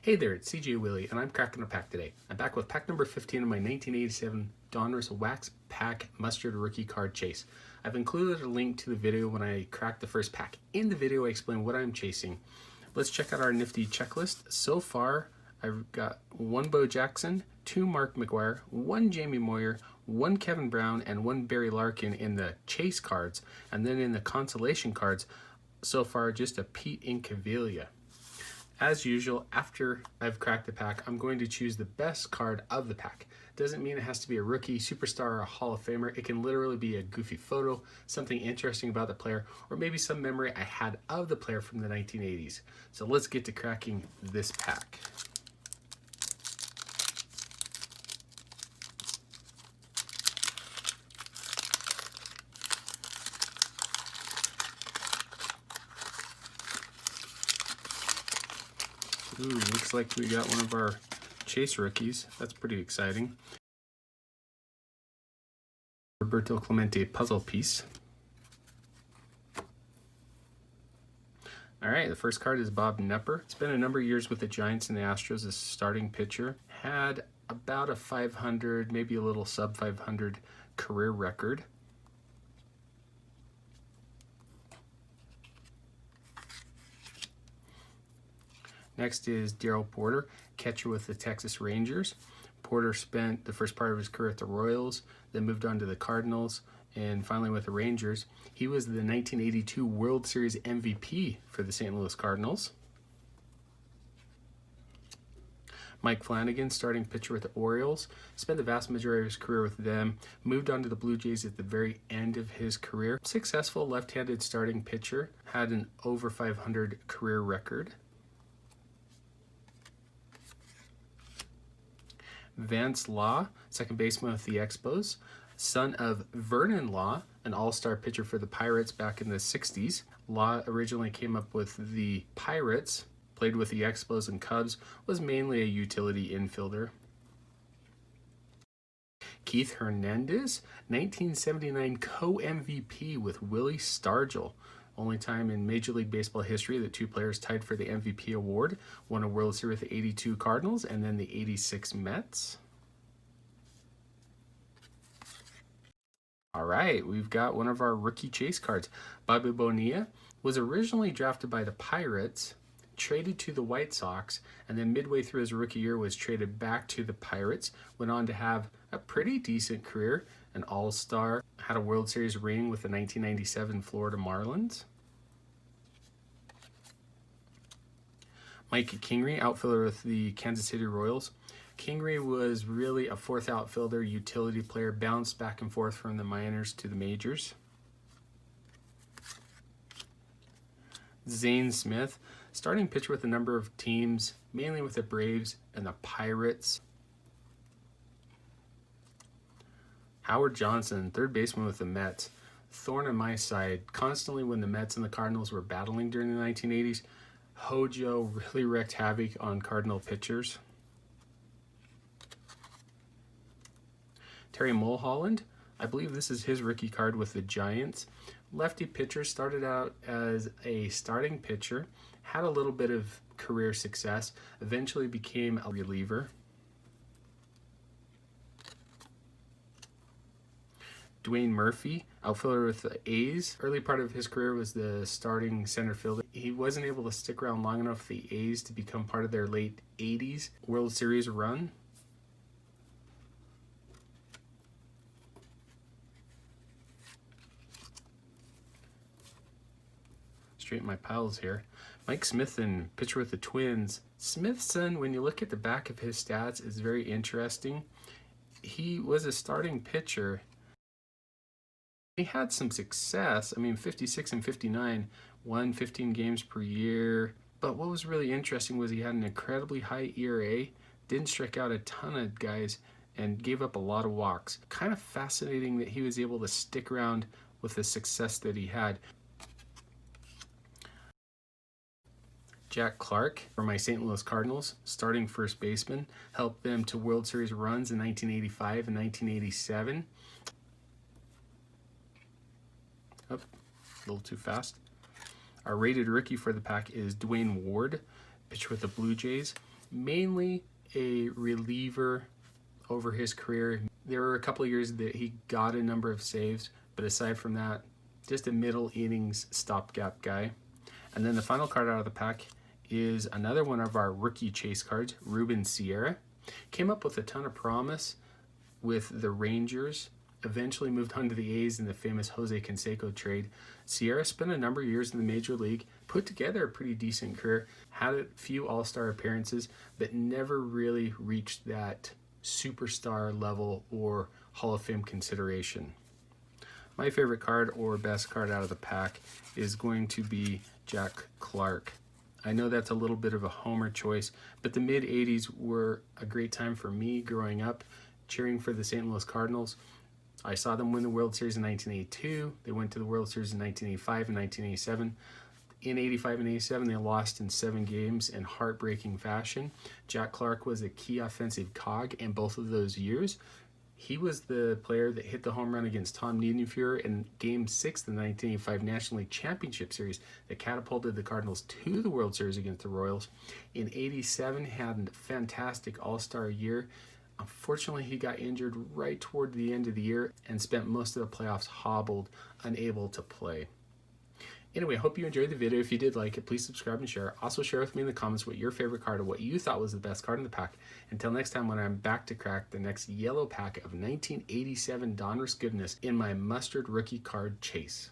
Hey there, it's CJ Willie, and I'm cracking a pack today. I'm back with pack number 15 of my 1987 Donruss Wax Pack Mustard Rookie Card Chase. I've included a link to the video when I cracked the first pack. In the video, I explain what I'm chasing. Let's check out our nifty checklist. So far, I've got 1 Bo Jackson, 2 Mark McGwire, 1 Jamie Moyer, 1 Kevin Brown, and 1 Barry Larkin in the chase cards. And then in the consolation cards, so far just a Pete Incaviglia. As usual, after I've cracked the pack, I'm going to choose the best card of the pack. Doesn't mean it has to be a rookie, superstar, or a Hall of Famer. It can literally be a goofy photo, something interesting about the player, or maybe some memory I had of the player from the 1980s. So let's get to cracking this pack. Ooh, looks like we got one of our chase rookies. That's pretty exciting. Roberto Clemente puzzle piece. All right, the first card is Bob Knepper. Spent a number of years with the Giants and the Astros as a starting pitcher. Had about a 500, maybe a little sub 500 career record. Next is Darryl Porter, catcher with the Texas Rangers. Porter spent the first part of his career at the Royals, then moved on to the Cardinals, and finally with the Rangers. He was the 1982 World Series MVP for the St. Louis Cardinals. Mike Flanagan, starting pitcher with the Orioles, spent the vast majority of his career with them, moved on to the Blue Jays at the very end of his career. Successful left-handed starting pitcher, had an over 500 career record. Vance Law, second baseman with the Expos, son of Vernon Law, an all-star pitcher for the Pirates back in the 60s. Law originally came up with the Pirates, played with the Expos and Cubs, was mainly a utility infielder. Keith Hernandez, 1979 co-MVP with Willie Stargell. Only time in Major League Baseball history that two players tied for the MVP award. Won a World Series with the 82 Cardinals and then the 86 Mets. All right, we've got one of our rookie chase cards. Bobby Bonilla was originally drafted by the Pirates, traded to the White Sox, and then midway through his rookie year was traded back to the Pirates. Went on to have a pretty decent career. An all-star, had a World Series ring with the 1997 Florida Marlins. Mike Kingery, outfielder with the Kansas City Royals. Kingery was really a fourth outfielder, utility player, bounced back and forth from the minors to the majors. Zane Smith, starting pitcher with a number of teams, mainly with the Braves and the Pirates. Howard Johnson, third baseman with the Mets. Thorn on my side. Constantly when the Mets and the Cardinals were battling during the 1980s, Hojo really wreaked havoc on Cardinal pitchers. Terry Mulholland, I believe this is his rookie card with the Giants. Lefty pitcher, started out as a starting pitcher, had a little bit of career success, eventually became a reliever. Dwayne Murphy, outfielder with the A's. Early part of his career was the starting center fielder. He wasn't able to stick around long enough for the A's to become part of their late 80s World Series run. Straighten my piles here. Mike Smithson, pitcher with the Twins. Smithson, when you look at the back of his stats, is very interesting. He was a starting pitcher. He had some success. I mean, 56 and 59, won 15 games per year. But what was really interesting was he had an incredibly high ERA, didn't strike out a ton of guys, and gave up a lot of walks. Kind of fascinating that he was able to stick around with the success that he had. Jack Clark for my St. Louis Cardinals, starting first baseman, helped them to World Series runs in 1985 and 1987. Oh, a little too fast. Our rated rookie for the pack is Dwayne Ward, pitcher with the Blue Jays. mainly a reliever over his career. There were a couple of years that he got a number of saves, but aside from that, just a middle innings stopgap guy. And then the final card out of the pack is another one of our rookie chase cards, Ruben Sierra. Came up with a ton of promise with the Rangers, eventually moved on to the A's in the famous Jose Canseco trade. Sierra spent a number of years in the Major League, put together a pretty decent career, had a few All-Star appearances, but never really reached that superstar level or Hall of Fame consideration. My favorite card or best card out of the pack is going to be Jack Clark. I know that's a little bit of a homer choice, but the mid-'80s were a great time for me growing up, cheering for the St. Louis Cardinals. I saw them win the World Series in 1982. They went to the World Series in 1985 and 1987. In 85 and 87, they lost in 7 games in heartbreaking fashion. Jack Clark was a key offensive cog in both of those years. He was the player that hit the home run against Tom Niedenfuer in Game 6 of the 1985 National League Championship Series that catapulted the Cardinals to the World Series against the Royals. In 87, had a fantastic All-Star year. Unfortunately, he got injured right toward the end of the year and spent most of the playoffs hobbled, unable to play. Anyway, I hope you enjoyed the video. If you did like it, please subscribe and share. Also share with me in the comments what your favorite card or what you thought was the best card in the pack. Until next time, when I'm back to crack the next yellow pack of 1987 Donruss goodness in my mustard rookie card chase.